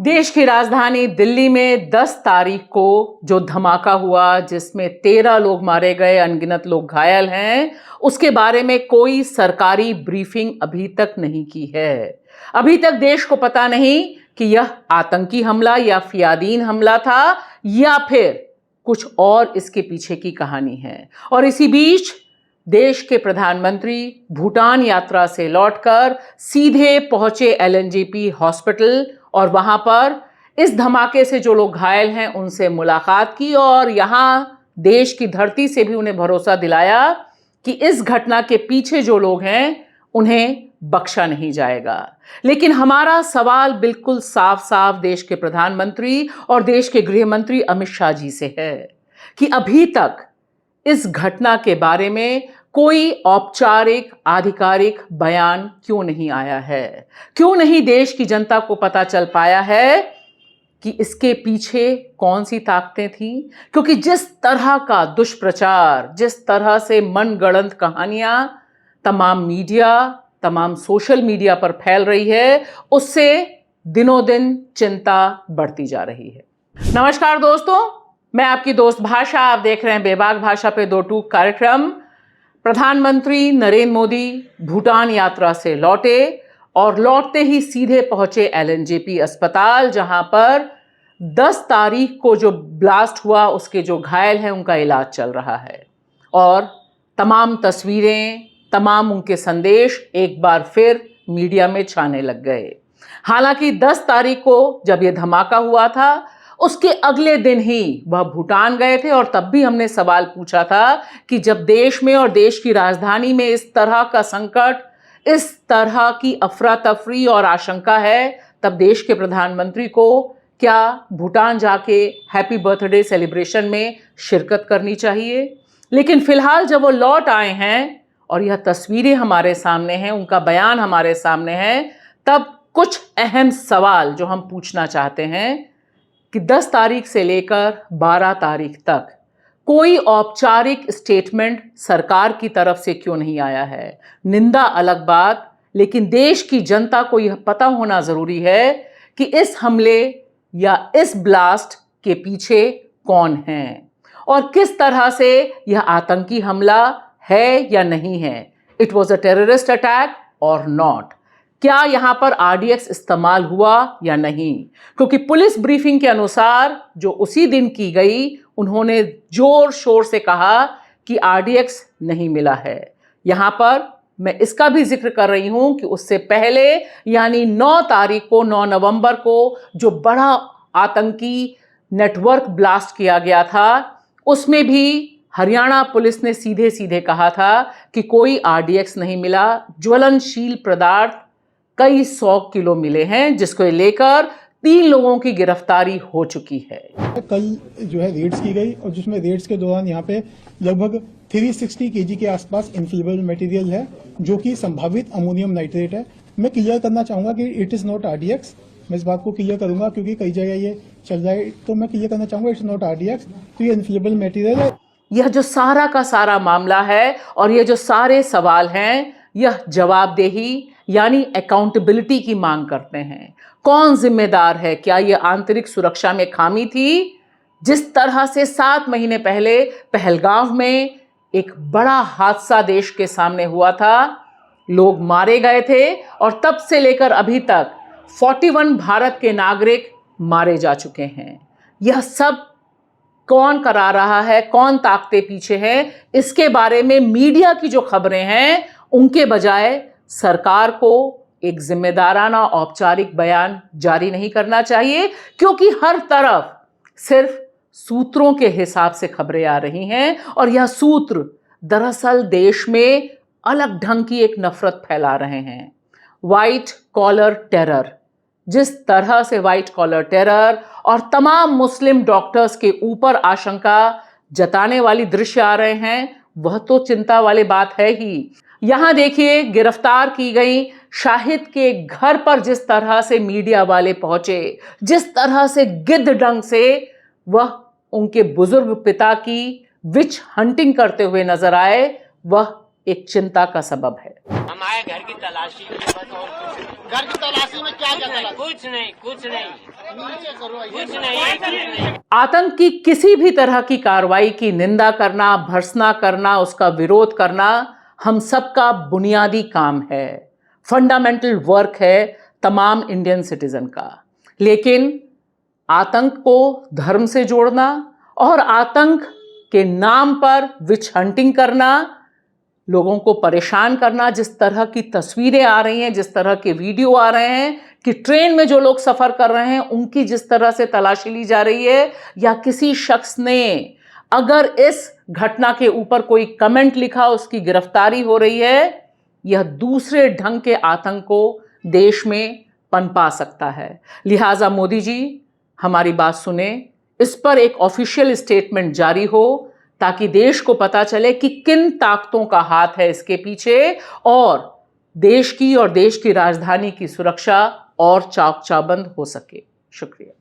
देश की राजधानी दिल्ली में 10 तारीख को जो धमाका हुआ जिसमें 13 लोग मारे गए, अनगिनत लोग घायल हैं, उसके बारे में कोई सरकारी ब्रीफिंग अभी तक नहीं की है। अभी तक देश को पता नहीं कि यह आतंकी हमला या फियादीन हमला था या फिर कुछ और इसके पीछे की कहानी है। और इसी बीच देश के प्रधानमंत्री भूटान यात्रा से लौटकर सीधे पहुंचे एलएनजेपी हॉस्पिटल और वहां पर इस धमाके से जो लोग घायल हैं उनसे मुलाकात की और यहां देश की धरती से भी उन्हें भरोसा दिलाया कि इस घटना के पीछे जो लोग हैं उन्हें बख्शा नहीं जाएगा। लेकिन हमारा सवाल बिल्कुल साफ साफ देश के प्रधानमंत्री और देश के गृह मंत्री अमित शाह जी से है कि अभी तक इस घटना के बारे में कोई औपचारिक आधिकारिक बयान क्यों नहीं आया है? क्यों नहीं देश की जनता को पता चल पाया है कि इसके पीछे कौन सी ताकतें थीं? क्योंकि जिस तरह का दुष्प्रचार, जिस तरह से मनगढ़ंत कहानियां तमाम मीडिया, तमाम सोशल मीडिया पर फैल रही है, उससे दिनों दिन चिंता बढ़ती जा रही है। नमस्कार दोस्तों, मैं आपकी दोस्त भाषा, आप देख रहे हैं बेबाक भाषा पे दो टूक कार्यक्रम। प्रधानमंत्री नरेंद्र मोदी भूटान यात्रा से लौटे और लौटते ही सीधे पहुंचे एलएनजेपी अस्पताल, जहां पर 10 तारीख को जो ब्लास्ट हुआ उसके जो घायल हैं उनका इलाज चल रहा है। और तमाम तस्वीरें, तमाम उनके संदेश एक बार फिर मीडिया में छाने लग गए। हालांकि 10 तारीख को जब यह धमाका हुआ था उसके अगले दिन ही वह भूटान गए थे और तब भी हमने सवाल पूछा था कि जब देश में और देश की राजधानी में इस तरह का संकट, इस तरह की अफरा तफरी और आशंका है, तब देश के प्रधानमंत्री को क्या भूटान जाके हैप्पी बर्थडे सेलिब्रेशन में शिरकत करनी चाहिए? लेकिन फिलहाल जब वो लौट आए हैं और यह तस्वीरें हमारे सामने हैं, उनका बयान हमारे सामने है, तब कुछ अहम सवाल जो हम पूछना चाहते हैं कि 10 तारीख से लेकर 12 तारीख तक कोई औपचारिक स्टेटमेंट सरकार की तरफ से क्यों नहीं आया है? निंदा अलग बात, लेकिन देश की जनता को यह पता होना जरूरी है कि इस हमले या इस ब्लास्ट के पीछे कौन है और किस तरह से यह आतंकी हमला है या नहीं है। It was a terrorist attack और नॉट। क्या यहां पर आरडीएक्स इस्तेमाल हुआ या नहीं? क्योंकि पुलिस ब्रीफिंग के अनुसार जो उसी दिन की गई, उन्होंने जोर शोर से कहा कि आरडीएक्स नहीं मिला है। यहां पर मैं इसका भी जिक्र कर रही हूं कि उससे पहले यानी 9 तारीख को, 9 नवंबर को जो बड़ा आतंकी नेटवर्क ब्लास्ट किया गया था, उसमें भी हरियाणा पुलिस ने सीधे सीधे कहा था कि कोई आरडीएक्स नहीं मिला। ज्वलनशील पदार्थ कई 100 किलो मिले हैं, जिसको लेकर 3 लोगों की गिरफ्तारी हो चुकी है। कल जो है रेड्स की गई और जिसमें रेड्स के दौरान यहाँ पे लगभग 360 केजी के आसपास इन्फ्लेमेबल मटेरियल है जो कि संभावित अमोनियम नाइट्रेट है। मैं क्लियर करना चाहूंगा कि इट इज नॉट आरडीएक्स। मैं इस बात को क्लियर करूंगा क्योंकि कई जगह ये चल रहा है, तो मैं क्लियर करना चाहूंगा इट्स नॉट आरडीएक्स। तो ये इन्फ्लेमेबल मटेरियल है। यह जो सारा का सारा मामला है और ये जो सारे सवाल हैं, यह जवाबदेही यानी अकाउंटेबिलिटी की मांग करते हैं। कौन जिम्मेदार है? क्या यह आंतरिक सुरक्षा में खामी थी? जिस तरह से 7 महीने पहले पहलगाम में एक बड़ा हादसा देश के सामने हुआ था, लोग मारे गए थे और तब से लेकर अभी तक 41 भारत के नागरिक मारे जा चुके हैं। यह सब कौन करा रहा है, कौन ताकतें पीछे हैं, इसके बारे में मीडिया की जो खबरें हैं उनके बजाय सरकार को एक जिम्मेदाराना औपचारिक बयान जारी नहीं करना चाहिए, क्योंकि हर तरफ सिर्फ सूत्रों के हिसाब से खबरें आ रही हैं और यह सूत्र दरअसल देश में अलग ढंग की एक नफरत फैला रहे हैं। व्हाइट कॉलर टेरर, जिस तरह से व्हाइट कॉलर टेरर और तमाम मुस्लिम डॉक्टर्स के ऊपर आशंका जताने वाली दृश्य आ रहे हैं, वह तो चिंता वाली बात है ही। यहां देखिए, गिरफ्तार की गई शाहिद के घर पर जिस तरह से मीडिया वाले पहुंचे, जिस तरह से गिद्ध ढंग से वह उनके बुजुर्ग पिता की विच हंटिंग करते हुए नजर आए, वह एक चिंता का सबब है। हम आए घर की तलाशी में, बस और कुछ नहीं। घर की तलाशी में क्या क्या? कुछ नहीं। आतंक की किसी भी तरह की कार्रवाई की निंदा करना, भर्त्सना करना, उसका विरोध करना हम सबका बुनियादी काम है, फंडामेंटल वर्क है तमाम इंडियन सिटीजन का। लेकिन आतंक को धर्म से जोड़ना और आतंक के नाम पर विच हंटिंग करना, लोगों को परेशान करना, जिस तरह की तस्वीरें आ रही हैं, जिस तरह के वीडियो आ रहे हैं कि ट्रेन में जो लोग सफर कर रहे हैं उनकी जिस तरह से तलाशी ली जा रही है, या किसी शख्स ने अगर इस घटना के ऊपर कोई कमेंट लिखा उसकी गिरफ्तारी हो रही है, यह दूसरे ढंग के आतंक को देश में पनपा सकता है। लिहाजा मोदी जी हमारी बात सुने, इस पर एक ऑफिशियल स्टेटमेंट जारी हो ताकि देश को पता चले कि किन ताकतों का हाथ है इसके पीछे, और देश की और देश की राजधानी की सुरक्षा और चाक चौबंद हो सके। शुक्रिया।